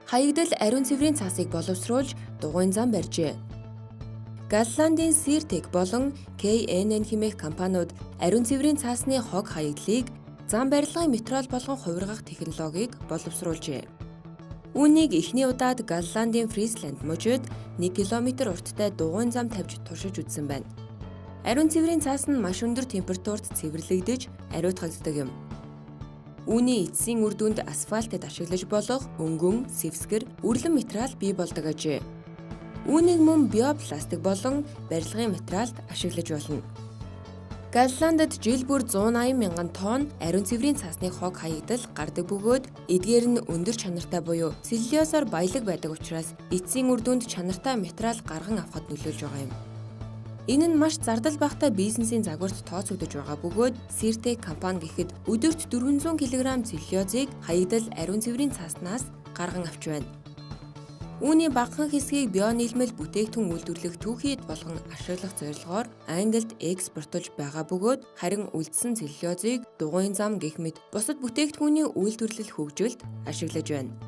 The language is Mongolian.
Хаягдал ариун цэврийн цаасыг боловсруулж дугуйн зам барьжээ. Галландын Sirtec болон KNN хэмээх компаниуд ариун цэврийн цаасны хог хаягдлыг зам барилгын материал болгон хувиргах технологиг боловсруулжээ. Үүнийг эхний удаад Галландын Фрисланд мужид 1 км урттай дугуйн зам тавьж туршиж үзсэн байна. Ариун цэврийн цаас нь маш өндөр температурт цэвэрлэгдэж ариутгагддаг юм. Үүний эцсийн үр дүнд асфальтад ашиглаж болох өнгөн, сэвсгэр, үрлэн материал бий болдог ажээ. Үүнийг мөн биопластик болон барилгын материалд ашиглаж болно. Галландд жил бүр 180 мянган тонн ариун цэврийн цаасны хог хаягдал гардаг бөгөөд эдгээр нь өндөр чанартай буюу целлюлозоор баялаг байдаг учраас эцсийн үр дүнд чанартай материал гарган авахд нөлөөлж байгаа юм. Энэ нь маш зардал багатай бизнесийн загварт тооцогдож байгаа бөгөөд Sirtec компани гэхэд өдөрт 400 кг целлюлозыг хаягдал ариун цэврийн цааснаас гарган авч байна. Үүний багахан хэсгийг био нийлмэл бүтээгдэхүүн үйлдвэрлэх түүхийд болгон ашиглах зорилгоор Англид экспортлж байгаа бөгөөд харин үлдсэн целлюлозыг дугуйн зам гэх мэт бусад бүтээгдэхүүний үйлдвэрлэл хөгжилд ашиглаж байна.